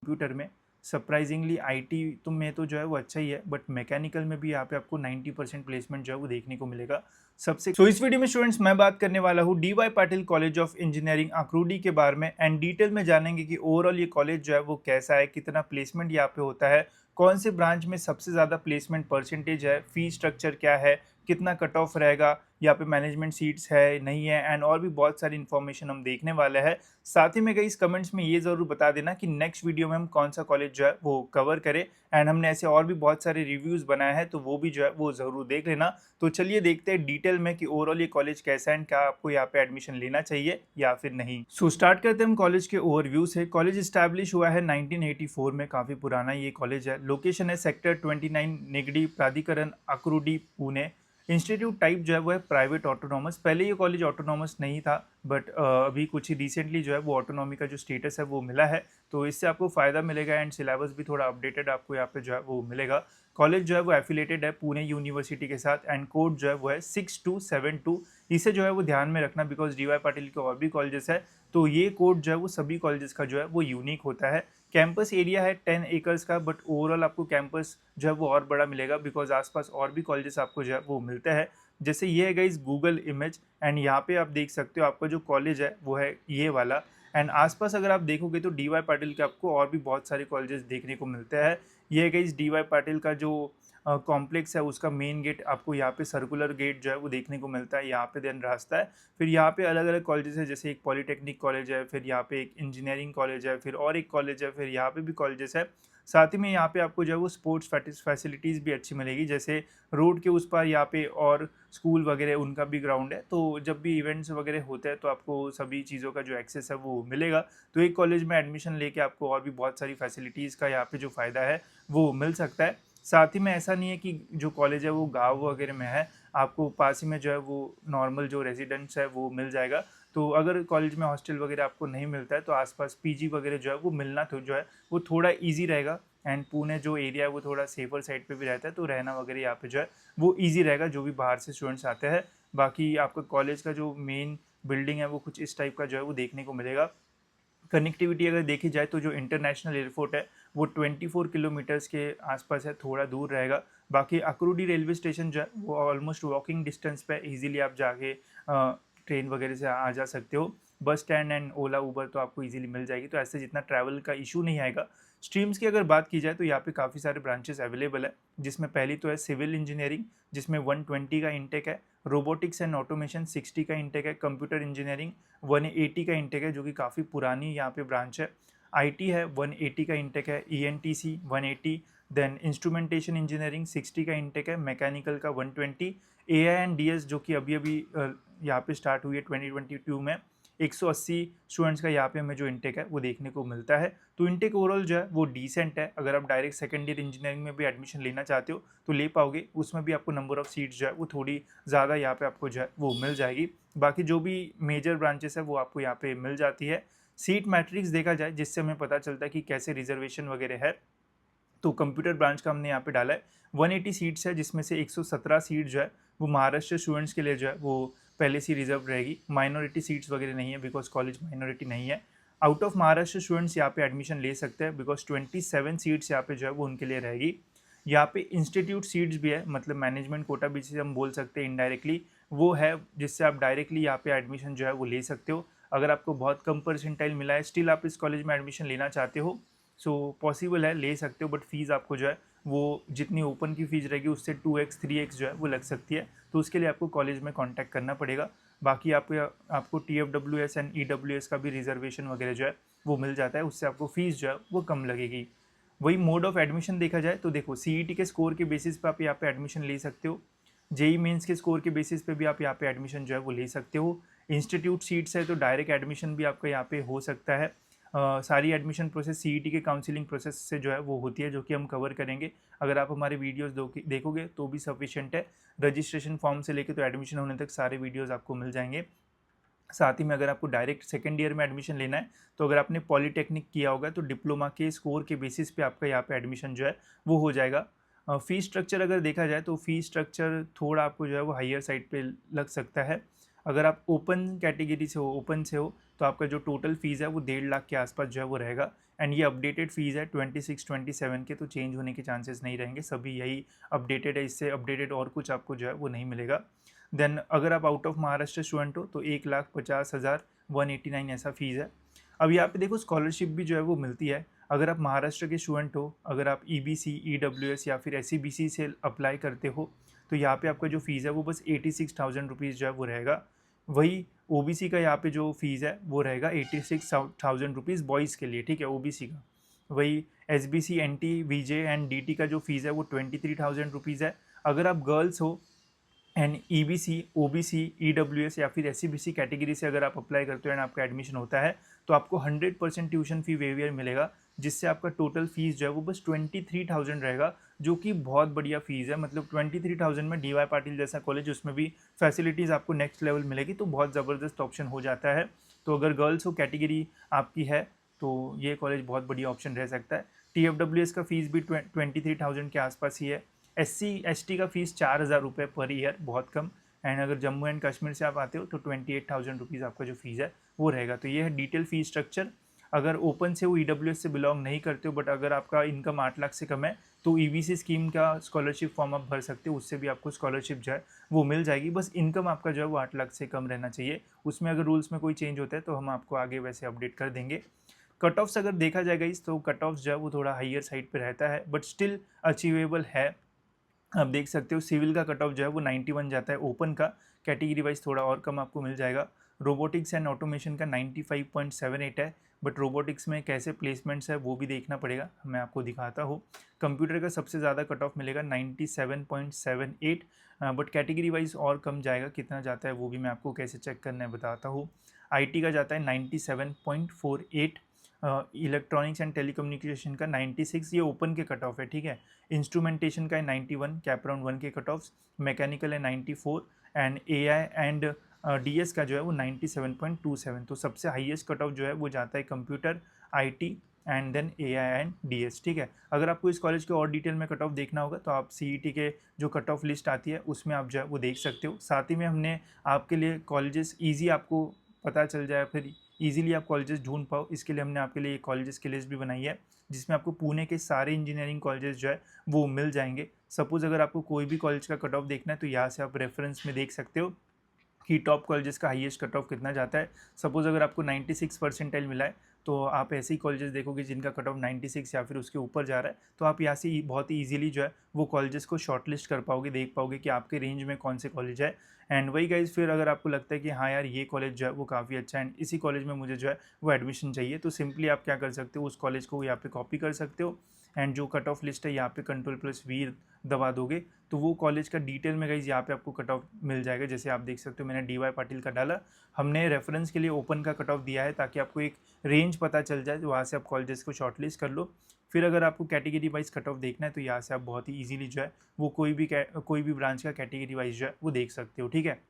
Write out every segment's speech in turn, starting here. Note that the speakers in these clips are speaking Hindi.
कंप्यूटर में सरप्राइजिंगली आईटी तो में तो जो है वो अच्छा ही है, बट मैकेनिकल में भी यहाँ पे आपको 90% प्लेसमेंट जो है वो देखने को मिलेगा सबसे। सो इस वीडियो में स्टूडेंट्स मैं बात करने वाला हूँ D Y Patil college of engineering Akurdi के बारे में, एंड डिटेल में जानेंगे कि ओवरऑल ये कॉलेज जो है वो कैसा है, कितना प्लेसमेंट यहाँ पे होता है, कौन से ब्रांच में सबसे ज़्यादा प्लेसमेंट परसेंटेज है, फी स्ट्रक्चर क्या है, कितना कट ऑफ रहेगा, यहाँ पे मैनेजमेंट सीट्स है नहीं है, एंड और भी बहुत सारी इन्फॉर्मेशन हम देखने वाले हैं। साथ ही में गाइस कमेंट्स में ये ज़रूर बता देना कि नेक्स्ट वीडियो में हम कौन सा कॉलेज जो है वो कवर करें, एंड हमने ऐसे और भी बहुत सारे रिव्यूज़ बनाए हैं तो वो भी जो है वो ज़रूर देख लेना। तो चलिए देखते हैं डिटेल में कि ओवरऑल ये कॉलेज कैसा है एंड क्या आपको यहाँ पे एडमिशन लेना चाहिए या फिर नहीं। सो स्टार्ट करते हैं हम कॉलेज के ओवरव्यू से। कॉलेज इस्टेब्लिश हुआ है 1984 में, काफ़ी पुराना ये कॉलेज है। लोकेशन है सेक्टर 29 निगडी प्राधिकरण अक्रूडी पुणे। इंस्टीट्यूट टाइप जो है वो है प्राइवेट ऑटोनॉमस। पहले ये कॉलेज ऑटोनॉमस नहीं था, बट अभी कुछ ही रिसेंटली जो है वो ऑटोनॉमी का जो स्टेटस है वो मिला है, तो इससे आपको फ़ायदा मिलेगा एंड सिलेबस भी थोड़ा अपडेटेड आपको यहाँ पे जो है वो मिलेगा। कॉलेज जो है वो एफिलेटेड है पुणे यूनिवर्सिटी के साथ, एंड कोड जो है वो है 6272। इसे जो है वो ध्यान में रखना, बिकॉज डी वाई पाटिल के और भी कॉलेजेस है तो ये कोड जो है वो सभी कॉलेजेस का जो है वो यूनिक होता है। कैंपस एरिया है 10 एकर्स का, बट ओवरऑल आपको कैंपस जो है वो और बड़ा मिलेगा, बिकॉज आसपास और भी कॉलेजेस आपको जो है वो मिलते हैं। जैसे ये है गाइस गूगल इमेज, एंड यहाँ पे आप देख सकते हो आपका जो कॉलेज है वो है ये वाला। एंड आसपास अगर आप देखोगे तो डी वाई पाटिल के आपको और भी बहुत सारे कॉलेजेस देखने को मिलते हैं। ये है गाइस डी वाई पाटिल का जो कॉम्प्लेक्स है उसका मेन गेट, आपको यहाँ पे सर्कुलर गेट जो है वो देखने को मिलता है, यहाँ पे देन रास्ता है। फिर यहाँ पे अलग अलग कॉलेजेस है, जैसे एक पॉलीटेक्निक कॉलेज है, फिर यहाँ पे एक इंजीनियरिंग कॉलेज है, फिर और एक कॉलेज है, फिर यहाँ पे भी कॉलेजेस है। साथ ही में यहाँ पे आपको जो है वो स्पोर्ट्स फैसिलिटीज़ भी अच्छी मिलेगी, जैसे रोड के उस पार यहाँ पे और स्कूल वगैरह उनका भी ग्राउंड है, तो जब भी इवेंट्स वगैरह होते हैं तो आपको सभी चीज़ों का जो एक्सेस है वो मिलेगा। तो एक कॉलेज में एडमिशन लेके आपको और भी बहुत सारी फैसिलिटीज़ का यहाँ पे जो फ़ायदा है वो मिल सकता है। साथ ही में ऐसा नहीं है कि जो कॉलेज है वो गाँव वगैरह में है, आपको पास ही में जो है वो नॉर्मल जो रेजिडेंट्स है वो मिल जाएगा। तो अगर कॉलेज में हॉस्टल वगैरह आपको नहीं मिलता है तो आसपास पीजी वगैरह जो है वो मिलना तो जो है वो थोड़ा इजी रहेगा, एंड पुणे जो एरिया है वो थोड़ा सेफर साइड पे भी रहता है, तो रहना वगैरह यहाँ पे जो है वो इजी रहेगा जो भी बाहर से स्टूडेंट्स आते हैं। बाकी आपका कॉलेज का जो मेन बिल्डिंग है वो कुछ इस टाइप का जो है वो देखने को मिलेगा। कनेक्टिविटी अगर देखी जाए तो जो इंटरनेशनल एयरपोर्ट है वो 24 किलोमीटर्स के आसपास है, थोड़ा दूर रहेगा। बाकी अक्रूडी रेलवे स्टेशन जो है वो ऑलमोस्ट वॉकिंग डिस्टेंस पे इजीली आप जाके ट्रेन वगैरह से आ जा सकते हो। बस स्टैंड एंड ओला उबर तो आपको इजीली मिल जाएगी, तो ऐसे जितना ट्रैवल का इशू नहीं आएगा। स्ट्रीम्स की अगर बात की जाए तो यहाँ पे काफ़ी सारे ब्रांचेस अवेलेबल है, जिसमें पहली तो है सिविल इंजीनियरिंग जिसमें 120 का इंटेक है, रोबोटिक्स एंड ऑटोमेशन 60 का इंटेक है, कंप्यूटर इंजीनियरिंग 180 का इंटेक है जो कि काफ़ी पुरानी यहाँ पे ब्रांच है। आईटी है 180 का इंटेक है, ईएनटीसी 180, देन इंस्ट्रूमेंटेशन इंजीनियरिंग 60 का इंटेक है, मैकेनिकल का 120, एआई एंड डीएस जो कि अभी अभी यहाँ पे स्टार्ट हुई है 2022 में, 180 स्टूडेंट्स का यहाँ पे हमें जो इंटेक है वो देखने को मिलता है। तो इंटेक ओवरऑल जो है वो डिसेंट है, अगर आप डायरेक्ट सेकेंड ईयर इंजीनियरिंग में भी एडमिशन लेना चाहते हो तो ले पाओगे, उसमें भी आपको नंबर ऑफ सीट्स जो है वो थोड़ी ज़्यादा यहाँ पे आपको जो है वो मिल जाएगी। बाकी जो भी मेजर ब्रांचेस है वो आपको यहाँ पे मिल जाती है। सीट मैट्रिक्स देखा जाए जिससे हमें पता चलता है कि कैसे रिजर्वेशन वगैरह है, तो कंप्यूटर ब्रांच का हमने यहाँ पे डाला है 180 सीट्स है, जिसमें से 117 सीट जो है वो महाराष्ट्र स्टूडेंट्स के लिए जो है वो पहले से रिजर्व रहेगी। माइनॉरिटी सीट्स वगैरह नहीं है, बिकॉज कॉलेज माइनॉरिटी नहीं है। आउट ऑफ महाराष्ट्र स्टूडेंट्स यहाँ पे एडमिशन ले सकते हैं, बिकॉज 27 सीट्स यहाँ पे जो है वो उनके लिए रहेगी। यहाँ पे इंस्टीट्यूट सीट्स भी है, मतलब मैनेजमेंट कोटा भी जिसे हम बोल सकते हैं इनडायरेक्टली, वो है जिससे आप डायरेक्टली यहाँ पे एडमिशन जो है वो ले सकते हो। अगर आपको बहुत कम परसेंटाइल मिला है, स्टिल आप इस कॉलेज में एडमिशन लेना चाहते हो, सो पॉसिबल है, ले सकते हो, बट फीस आपको जो है वो जितनी ओपन की फीस रहेगी उससे 2x 3x जो है वो लग सकती है, तो उसके लिए आपको कॉलेज में कांटेक्ट करना पड़ेगा। बाकी आपको TFWS एंड EWS का भी रिजर्वेशन वगैरह जो है वो मिल जाता है, उससे आपको फीस जो है वो कम लगेगी। वही मोड ऑफ एडमिशन देखा जाए तो देखो CET के स्कोर के बेसिस पे आप यहाँ पे एडमिशन ले सकते हो, जेई मेंस के स्कोर के बेसिस पे भी आप यहाँ पे एडमिशन जो है वो ले सकते हो। इंस्टीट्यूट सीट्स है तो डायरेक्ट एडमिशन भी आपका यहाँ पे हो सकता है। सारी एडमिशन प्रोसेस सीईटी के काउंसलिंग प्रोसेस से जो है वो होती है, जो कि हम कवर करेंगे। अगर आप हमारे वीडियोस देखोगे तो भी सफिशिएंट है, रजिस्ट्रेशन फॉर्म से लेके तो एडमिशन होने तक सारे वीडियोस आपको मिल जाएंगे। साथ ही में अगर आपको डायरेक्ट सेकेंड ईयर में एडमिशन लेना है तो अगर आपने पॉलीटेक्निक किया होगा तो डिप्लोमा के स्कोर के बेसिस पे आपका यहाँ पे एडमिशन जो है वो हो जाएगा। फ़ीस स्ट्रक्चर अगर देखा जाए तो फ़ीस स्ट्रक्चर थोड़ा आपको जो है वो हाईयर साइड पे लग सकता है। अगर आप ओपन कैटेगरी से हो, ओपन से हो, तो आपका जो टोटल फीस है वो 1.5 लाख के आसपास जो है वो रहेगा। एंड ये अपडेटेड फीस है 26-27 के, तो चेंज होने के चांसेस नहीं रहेंगे, सभी यही अपडेटेड है, इससे अपडेटेड और कुछ आपको जो है वो नहीं मिलेगा। देन अगर आप आउट ऑफ महाराष्ट्र स्टूडेंट हो तो 1,50,189 ऐसा फीस है। अब यहाँ पे देखो स्कॉलरशिप भी जो है वो मिलती है। अगर आप महाराष्ट्र के स्टूडेंट हो, अगर आप EBC, EWS या फिर SEBC से अप्लाई करते हो, तो यहाँ पे आपका जो फीस है वो बस 86,000 रुपीज़ जो है वो रहेगा। वही OBC का यहाँ पे जो फीस है वो रहेगा 86,000 रुपीज़ बॉयज़ के लिए, ठीक है, OBC का। वही SBC, NT, VJ and DT का जो फीस है वो 23,000 रुपीज़ है। अगर आप गर्ल्स हो एंड EBC, OBC, EWS या फिर SCBC कैटेगरी से अगर आप अप्लाई करते हो एंड आपका एडमिशन होता है, तो आपको 100% ट्यूशन फी वेवियर मिलेगा, जिससे आपका टोटल फीस जो है वो बस 23,000 रहेगा, जो कि बहुत बढ़िया फीस है। मतलब 23,000 में DY पाटिल जैसा कॉलेज, उसमें भी फैसिलिटीज़ आपको नेक्स्ट लेवल मिलेगी, तो बहुत ज़बरदस्त ऑप्शन हो जाता है। तो अगर गर्ल्स हो कैटेगरी आपकी है तो ये कॉलेज बहुत बढ़िया ऑप्शन रह सकता है। TFWS का फीस भी 23,000 के आसपास ही है। SC ST का फीस 4,000 रुपये पर ईयर, बहुत कम। एंड अगर जम्मू एंड कश्मीर से आप आते हो तो 28,000 रुपीज़ आपका जो फीस है वो रहेगा। तो ये है डिटेल फीस स्ट्रक्चर। अगर ओपन से हो, EWS से बिलोंग नहीं करते हो, बट अगर आपका इनकम 8 लाख से कम है, तो EBC स्कीम का स्कॉलरशिप फॉर्म आप भर सकते हो, उससे भी आपको स्कॉलरशिप जो है वो मिल जाएगी। बस इनकम आपका जो है वो 8 लाख से कम रहना चाहिए। उसमें अगर रूल्स में कोई चेंज होता है तो हम आपको आगे वैसे अपडेट कर देंगे। कट ऑफ्स अगर देखा जाएगा इस, तो कट ऑफ्स जो है वो थोड़ा हाइयर साइड पे रहता है, बट स्टिल अचीवेबल है। आप देख सकते हो सिविल का कट ऑफ जो है वो 91 जाता है, ओपन का कैटेगरी वाइज थोड़ा और कम आपको मिल जाएगा। रोबोटिक्स एंड ऑटोमेशन का 95.78 है, बट रोबोटिक्स में कैसे प्लेसमेंट्स है वो भी देखना पड़ेगा, मैं आपको दिखाता हूँ। कंप्यूटर का सबसे ज़्यादा कट ऑफ मिलेगा 97.78, बट कैटेगरी वाइज और कम जाएगा, कितना जाता है वो भी मैं आपको कैसे चेक करना है बताता हूँ। IT का जाता है 97.48, इलेक्ट्रॉनिक्स एंड टेलीकम्युनिकेशन का 96, ये ओपन के कट ऑफ है, ठीक है। इंस्ट्रूमेंटेशन का है 91, कैप राउंड 1 के कट ऑफ्स। मैकेनिकल है 94 एंड AI एंड DS का जो है वो 97.27। तो सबसे हाईएस्ट कट ऑफ जो है वो जाता है computer, IT and then AI and DS, ठीक है। अगर आपको इस कॉलेज के और डिटेल में कट ऑफ देखना होगा तो आप CET के जो कट ऑफ लिस्ट आती है उसमें आप जो है वो देख सकते हो। साथ ही में हमने आपके लिए कॉलेजेस ईजी आपको पता चल जाए, फिर ईजिली आप कॉलेजेस ढूंढ पाओ, इसके लिए हमने आपके लिए कॉलेजेस की लिस्ट भी बनाई है, जिसमें आपको पुणे के सारे इंजीनियरिंग कॉलेजेस जो है वो मिल जाएंगे। सपोज़ अगर आपको कोई भी कॉलेज का कट ऑफ देखना है तो यहाँ से आप रेफरेंस में देख सकते हो कि टॉप कॉलेजेस का हाईएस्ट कट ऑफ कितना जाता है। सपोज़ अगर आपको 96 परसेंटाइल मिला है तो आप ऐसे ही कॉलेजेस देखोगे जिनका कट ऑफ 96 या फिर उसके ऊपर जा रहा है, तो आप यहाँ से बहुत ही ईजिली जो है वो कॉलेजेस को शॉर्टलिस्ट कर पाओगे, देख पाओगे कि आपके रेंज में कौन से कॉलेज है। एंड वही गाइज, फिर अगर आपको लगता है कि हाँ यार ये कॉलेज जो है वो काफ़ी अच्छा है एंड इसी कॉलेज में मुझे जो है वो एडमिशन चाहिए, तो सिंपली आप क्या कर सकते हो, उस कॉलेज को यहाँ पे कॉपी कर सकते हो एंड जो कट ऑफ लिस्ट है यहाँ पे Ctrl+V दबा दोगे तो वो कॉलेज का डिटेल में गाइज यहाँ पे आपको कट ऑफ मिल जाएगा। जैसे आप देख सकते हो मैंने DY पाटिल का डाला, हमने रेफरेंस के लिए ओपन का कट ऑफ दिया है ताकि आपको एक रेंज पता चल जाए, तो वहाँ से आप कॉलेजेस को शॉर्टलिस्ट कर लो। फिर अगर आपको कैटेगरी वाइज कट ऑफ देखना है तो यहाँ से आप बहुत ही ईजिली जो है वो कोई भी ब्रांच का कैटेगरी वाइज जो है वो देख सकते हो, ठीक है।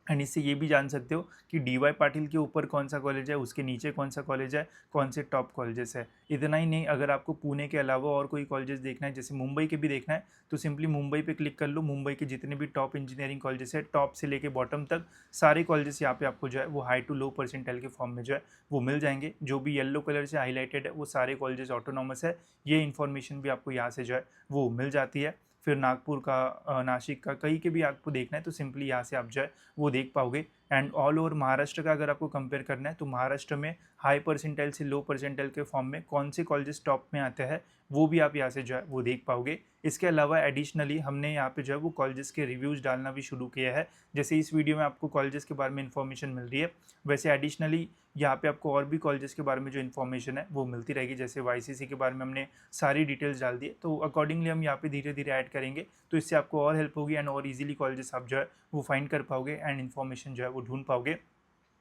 एंड इससे ये भी जान सकते हो कि DY पाटिल के ऊपर कौन सा कॉलेज है, उसके नीचे कौन सा कॉलेज है, कौन से टॉप कॉलेजेस है। इतना ही नहीं, अगर आपको पुणे के अलावा और कोई कॉलेजेस देखना है, जैसे मुंबई के भी देखना है, तो सिंपली मुंबई पे क्लिक कर लो। मुंबई के जितने भी टॉप इंजीनियरिंग कॉलेजेस है, टॉप से लेके बॉटम तक सारे कॉलेजेस यहाँ पे आपको जो है वो हाई टू लो परसेंटाइल के फॉर्म में जो है वो मिल जाएंगे। जो भी येलो कलर से हाईलाइटेड है वो सारे कॉलेजेस ऑटोनॉमस है, ये इन्फॉर्मेशन भी आपको यहाँ से जो है वो मिल जाती है। फिर नागपुर का, नासिक का, कहीं के भी आपको देखना है तो सिंपली यहाँ से आप जो है वो देख पाओगे। एंड ऑल ओवर महाराष्ट्र का अगर आपको कंपेयर करना है तो महाराष्ट्र में हाई परसेंटाइल से लो परसेंटाइल के फॉर्म में कौन से कॉलेजेस टॉप में आते हैं वो भी आप यहाँ से जो है वो देख पाओगे। इसके अलावा एडिशनली हमने यहाँ पे जो है वो कॉलेजेस के रिव्यूज़ डालना भी शुरू किया है। जैसे इस वीडियो में आपको कॉलेजेस के बारे में इन्फॉर्मेशन मिल रही है, वैसे एडिशनली यहाँ पे आपको और भी कॉलेजेस के बारे में जो इन्फॉर्मेशन है वो मिलती रहेगी। जैसे YCC के बारे में हमने सारी डिटेल्स डाल दी है, तो अकॉर्डिंगली हम यहाँ पे धीरे धीरे ऐड करेंगे, तो इससे आपको और हेल्प होगी एंड और इजीली कॉलेजेस आप जो है वो फाइंड कर पाओगे एंड इन्फॉर्मेशन जो है वो ढूंढ पाओगे।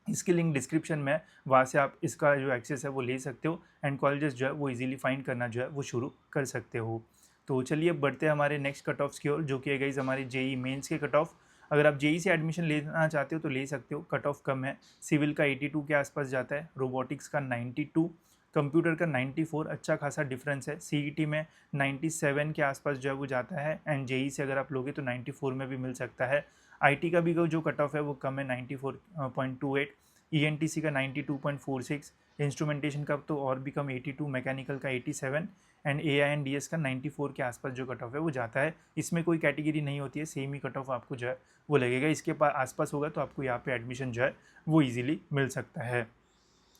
इसकी लिंक डिस्क्रिप्शन में, वहाँ से आप इसका जो एक्सेस है वो ले सकते हो एंड कॉलेजेस जो है वो इजीली फाइंड करना जो है वो शुरू कर सकते हो। तो चलिए बढ़ते हैं हमारे नेक्स्ट कट ऑफ्स की ओर, जो कि है गाइस हमारे JEE मेंस के कट ऑफ। अगर आप JEE से एडमिशन लेना चाहते हो तो ले सकते हो, कट ऑफ कम है। सिविल का 82 के आसपास जाता है, रोबोटिक्स का 92, कंप्यूटर का 94, अच्छा खासा डिफरेंस है। CET में 97 के आसपास जो है वो जाता है एंड JEE से अगर आप लोगे तो 94 में भी मिल सकता है। IT का भी जो कट ऑफ है वो कम है, 94.28, ENTC का 92.46, इंस्ट्रूमेंटेशन का तो और भी कम 82, मैकेनिकल का 87 एंड AINDS का 94 के आसपास जो कट ऑफ है वो जाता है। इसमें कोई कैटेगरी नहीं होती है, सेम ही कट ऑफ आपको जो है वो लगेगा। इसके आसपास होगा तो आपको यहाँ पे एडमिशन जो है वो ईजिली मिल सकता है।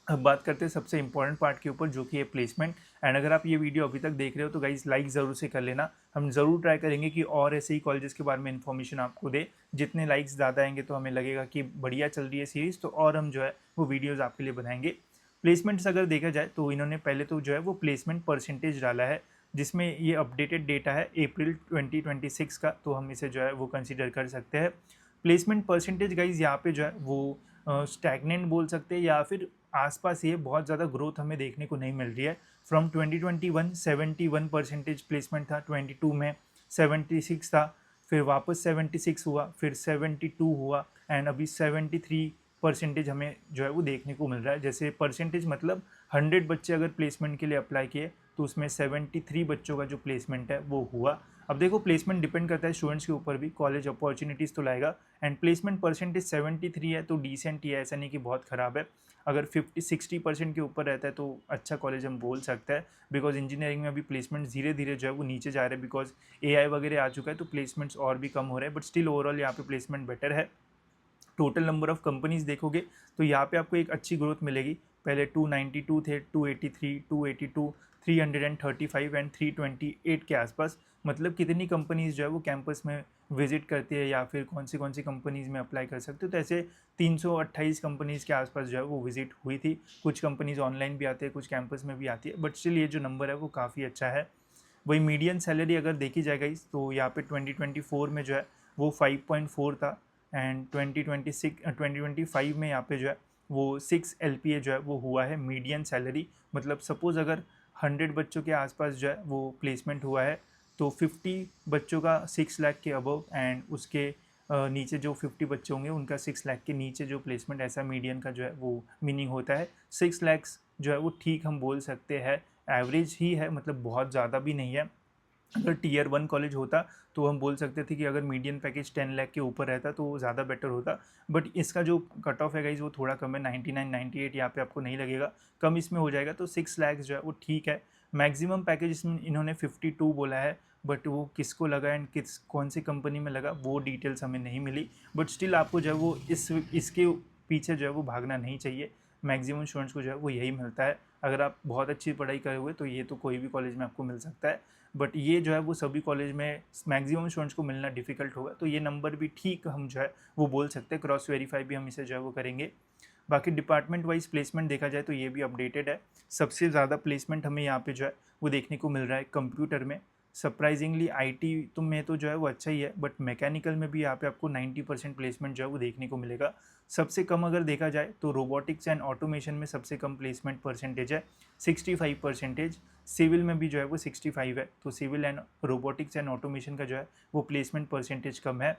अब बात करते हैं सबसे इंपॉर्टेंट पार्ट के ऊपर, जो कि है प्लेसमेंट। एंड अगर आप ये वीडियो अभी तक देख रहे हो तो गाइज लाइक ज़रूर से कर लेना। हम ज़रूर ट्राई करेंगे कि और ऐसे ही कॉलेजेस के बारे में इन्फॉर्मेशन आपको दे। जितने लाइक्स ज़्यादा आएंगे तो हमें लगेगा कि बढ़िया चल रही है सीरीज़, तो और हम जो है वो वीडियोज़ आपके लिए बनाएंगे। प्लेसमेंट्स अगर देखा जाए तो इन्होंने पहले तो जो है वो प्लेसमेंट परसेंटेज डाला है, जिसमें ये अपडेटेड डेटा है अप्रैल 2026 का, तो हम इसे जो है वो कंसिडर कर सकते हैं। प्लेसमेंट परसेंटेज गाइज यहाँ पे जो है वो स्टैगनेंट बोल सकते हैं या फिर आसपास ये बहुत ज़्यादा ग्रोथ हमें देखने को नहीं मिल रही है। फ्रॉम 2021 71% प्लेसमेंट था, 22 में 76 था, फिर वापस 76 हुआ, फिर 72 हुआ एंड अभी 73% हमें जो है वो देखने को मिल रहा है। जैसे परसेंटेज मतलब 100 बच्चे अगर प्लेसमेंट के लिए अप्लाई किए तो उसमें 73 बच्चों का जो प्लेसमेंट है वो हुआ। अब देखो प्लेसमेंट डिपेंड करता है स्टूडेंट्स के ऊपर भी, कॉलेज अपॉर्चुनिटीज़ तो लाएगा। एंड प्लेसमेंट परसेंटेज 73 है तो डिसेंट ही है, ऐसा नहीं कि बहुत ख़राब है। अगर 50-60% के ऊपर रहता है तो अच्छा कॉलेज हम बोल सकते हैं, बिकॉज इंजीनियरिंग में अभी प्लेसमेंट धीरे धीरे जो है वो नीचे जा रहे हैं, बिकॉज AI वगैरह आ चुका है तो प्लेसमेंट्स और भी कम हो रहे हैं। बट स्टिल ओवरऑल यहाँ पे प्लेसमेंट बेटर है। टोटल नंबर ऑफ कंपनीज देखोगे तो यहाँ पे आपको एक अच्छी ग्रोथ मिलेगी। पहले 292 थे, 283, 282, 335 एंड 328 के आसपास। मतलब कितनी कंपनीज जो है वो कैंपस में विजिट करती है या फिर कौन सी कंपनीज में अप्लाई कर सकते हो, तो ऐसे 328 कंपनीज के आसपास जो है वो विजिट हुई थी। कुछ कंपनीज ऑनलाइन भी आती है, कुछ कैंपस में भी आती है, बट स्टिल ये जो नंबर है वो काफ़ी अच्छा है। वही मीडियन सैलरी अगर देखी जाए गाइस तो यहाँ पे 2024 में जो है वो 5.4 था एंड 2025 में यहाँ पे जो है वो 6 LPA जो है वो हुआ है मीडियन सैलरी। मतलब सपोज़ अगर 100 बच्चों के आसपास जो है वो प्लेसमेंट हुआ है तो 50 बच्चों का 6 लाख के अबव एंड उसके नीचे जो 50 बच्चे होंगे उनका 6 लाख के नीचे जो प्लेसमेंट, ऐसा मीडियन का जो है वो मीनिंग होता है। 6 लैक्स जो है वो ठीक हम बोल सकते हैं, एवरेज ही है, मतलब बहुत ज़्यादा भी नहीं है। अगर Tier 1 कॉलेज होता तो हम बोल सकते थे कि अगर मीडियन पैकेज 10 लाख के ऊपर रहता तो ज़्यादा बेटर होता। बट इसका जो कट ऑफ है गाइज वो थोड़ा कम है, 99 98 यहाँ पे आपको नहीं लगेगा, कम इसमें हो जाएगा। तो 6 लाख जो है वो ठीक है। मैक्सिमम पैकेज इसमें इन्होंने 52 बोला है, बट वो किसको लगा एंड कौन सी कंपनी में लगा वो डिटेल्स हमें नहीं मिली। बट स्टिल आपको जो है वो इसके पीछे जो है वो भागना नहीं चाहिए। मैक्सिमम स्टूडेंट्स को जो है वो यही मिलता है। अगर आप बहुत अच्छी पढ़ाई करे हुए तो ये तो कोई भी कॉलेज में आपको मिल सकता है, बट ये जो है वो सभी कॉलेज में मैक्सिमम स्टूडेंट्स को मिलना डिफिकल्ट होगा। तो ये नंबर भी ठीक हम जो है वो बोल सकते हैं, क्रॉस वेरीफाई भी हम इसे जो है वो करेंगे। बाकी डिपार्टमेंट वाइज प्लेसमेंट देखा जाए तो ये भी अपडेटेड है। सबसे ज़्यादा प्लेसमेंट हमें यहाँ पे जो है वो देखने को मिल रहा है कंप्यूटर में। सरप्राइजिंगली IT तो में तो जो है वो अच्छा ही है, बट मैकेनिकल में भी यहाँ पे आपको 90% प्लेसमेंट जो है वो देखने को मिलेगा। सबसे कम अगर देखा जाए तो रोबोटिक्स एंड ऑटोमेशन में सबसे कम प्लेसमेंट परसेंटेज है, 65%। सिविल में भी जो है वो 65 है, तो civil and robotics and automation का जो है वो प्लेसमेंट परसेंटेज कम है।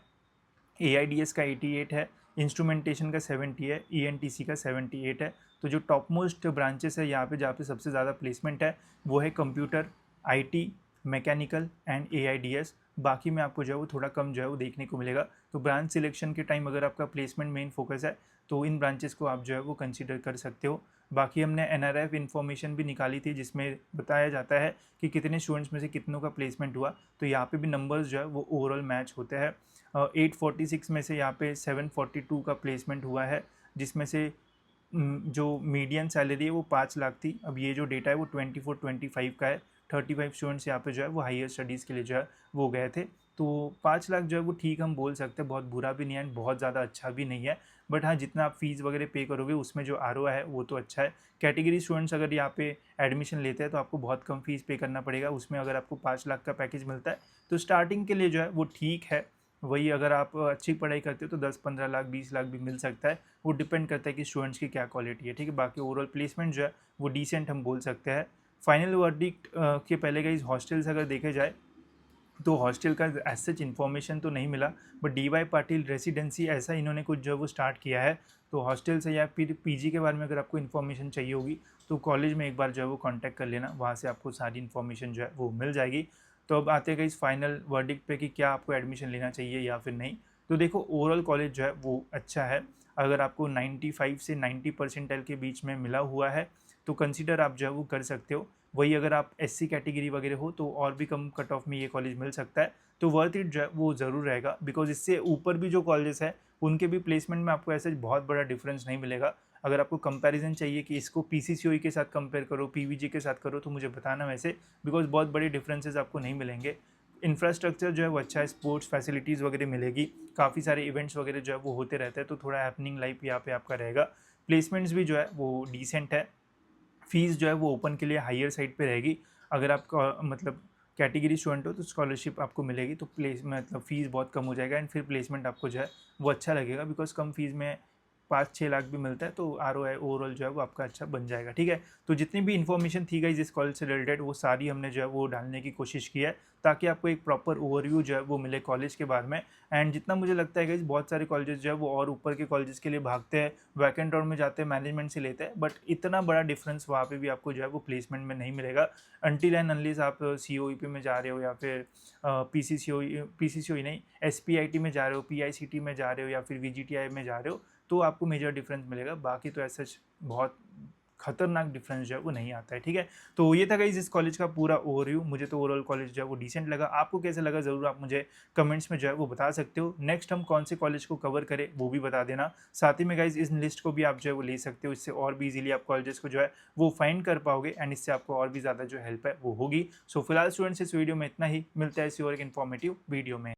AIDS का 88 है, इंस्ट्रूमेंटेशन का 70 है, ENTC का 78 है। तो जो टॉप मोस्ट ब्रांचेस है यहाँ पे जहाँ पे सबसे ज़्यादा प्लेसमेंट है वो है computer, IT, mechanical and AIDS। बाकी में आपको जो है वो थोड़ा कम जो है वो देखने को मिलेगा। तो ब्रांच सिलेक्शन के टाइम अगर आपका प्लेसमेंट मेन फोकस है तो इन ब्रांचेस को आप जो है वो कंसिडर कर सकते हो। बाकी हमने NRF इन्फॉर्मेशन भी निकाली थी जिसमें बताया जाता है कि कितने स्टूडेंट्स में से कितनों का प्लेसमेंट हुआ, तो यहाँ पे भी नंबर्स जो है वो ओवरऑल मैच होते हैं। 846 में से यहाँ पे 742 का प्लेसमेंट हुआ है, जिसमें से जो मीडियन सैलरी है वो 5 लाख थी। अब ये जो डेटा है वो 24-25 का है। 35 स्टूडेंट्स यहाँ पे जो है वो हायर स्टडीज़ के लिए जो है वो गए थे। तो 5 लाख जो है वो ठीक हम बोल सकते हैं, बहुत बुरा भी नहीं है, बहुत ज़्यादा अच्छा भी नहीं है। बट हाँ, जितना आप फीस वगैरह पे करोगे उसमें जो ROI है वो तो अच्छा है। कैटेगरी स्टूडेंट्स अगर यहाँ पे एडमिशन लेते हैं तो आपको बहुत कम फीस पे करना पड़ेगा। उसमें अगर आपको 5 लाख का पैकेज मिलता है तो स्टार्टिंग के लिए जो है वो ठीक है। वही अगर आप अच्छी पढ़ाई करते हो तो 10-15 लाख 20 लाख भी मिल सकता है। वो डिपेंड करता है कि स्टूडेंट्स की क्या क्वालिटी है, ठीक है। बाकी ओवरऑल प्लेसमेंट जो है वो डिसेंट हम बोल सकते हैं। फाइनल वर्डिक्ट के पहले गाइस हॉस्टल्स अगर देखे जाए तो हॉस्टल का एज सच इन्फॉर्मेशन तो नहीं मिला, बट DY पाटिल रेसिडेंसी ऐसा इन्होंने कुछ जो है वो स्टार्ट किया है। तो हॉस्टल से या फिर PG के बारे में अगर आपको इन्फॉर्मेशन चाहिए होगी तो कॉलेज में एक बार जो है वो कांटेक्ट कर लेना, वहाँ से आपको सारी इन्फॉर्मेशन जो है वो मिल जाएगी। तो अब आते हैं इस फाइनल वर्डिक्ट पे कि क्या आपको एडमिशन लेना चाहिए या फिर नहीं। तो देखो ओवरऑल कॉलेज जो है वो अच्छा है। अगर आपको 95 से 90 परसेंटाइल के बीच में मिला हुआ है तो कंसिडर आप जो है वो कर सकते हो। वही अगर आप एससी कैटेगरी वगैरह हो तो और भी कम कट ऑफ में ये कॉलेज मिल सकता है, तो वर्थ इट जो है वो ज़रूर रहेगा। बिकॉज इससे ऊपर भी जो कॉलेजेस है उनके भी प्लेसमेंट में आपको ऐसे बहुत बड़ा डिफरेंस नहीं मिलेगा। अगर आपको कंपैरिजन चाहिए कि इसको पीसीसीओई के साथ कंपेयर करो, पीवीजी के साथ करो, तो मुझे बताना वैसे, बिकॉज बहुत बड़े डिफरेंसेस आपको नहीं मिलेंगे। इंफ्रास्ट्रक्चर जो है वो अच्छा है, स्पोर्ट्स फैसिलिटीज़ वगैरह मिलेगी, काफ़ी सारे इवेंट्स वगैरह जो है वो होते रहते हैं, तो थोड़ा हैपनिंग लाइफ यहाँ पे आपका रहेगा। प्लेसमेंट्स भी जो है वो डिसेंट है। फीस जो है वो ओपन के लिए हायर साइड पे रहेगी। अगर आप मतलब कैटेगरी स्टूडेंट हो तो स्कॉलरशिप आपको मिलेगी, तो प्लेस मतलब फ़ीस बहुत कम हो जाएगा एंड फिर प्लेसमेंट आपको जो है वो अच्छा लगेगा। बिकॉज कम फीस में 5-6 लाख भी मिलता है, तो ROI ओवरऑल जो है वो आपका अच्छा बन जाएगा। ठीक है, तो जितनी भी इन्फॉर्मेशन थी गाइस इस कॉलेज से रिलेटेड वो सारी हमने जो है वो डालने की कोशिश की है, ताकि आपको एक प्रॉपर ओवरव्यू जो है वो मिले कॉलेज के बारे में। एंड जितना मुझे लगता है गाइस बहुत सारे कॉलेजेस जो है वो और ऊपर के कॉलेजेस के लिए भागते हैं, वैकेंट राउंड में जाते हैं, मैनेजमेंट से लेते हैं, बट इतना बड़ा डिफरेंस वहाँ पे भी आपको जो है वो प्लेसमेंट में नहीं मिलेगा। अनटिल एंड अनलेस आप COEP में जा रहे हो या फिर PCCOE नहीं, SPIT में जा रहे हो, PICT में जा रहे हो या फिर VGTI में जा रहे हो, तो आपको मेजर डिफरेंस मिलेगा। बाकी तो ऐसा बहुत खतरनाक डिफरेंस जो है वो नहीं आता है। ठीक है, तो ये था गाइस इस कॉलेज का पूरा ओवरव्यू। मुझे तो ओवरऑल कॉलेज जो है वो डिसेंट लगा। आपको कैसा लगा ज़रूर आप मुझे कमेंट्स में जो है वो बता सकते हो। नेक्स्ट हम कौन से कॉलेज को कवर करें वो भी बता देना। साथ ही में गाइस इस लिस्ट को भी आप जो है वो ले सकते हो, इससे और भी इजीली आप कॉलेजेस को जो है वो फाइंड कर पाओगे एंड इससे आपको और भी ज़्यादा जो हेल्प है वो होगी। सो फिलहाल स्टूडेंट्स इस वीडियो में इतना ही, मिलता है इसी और एक इन्फॉर्मेटिव वीडियो में।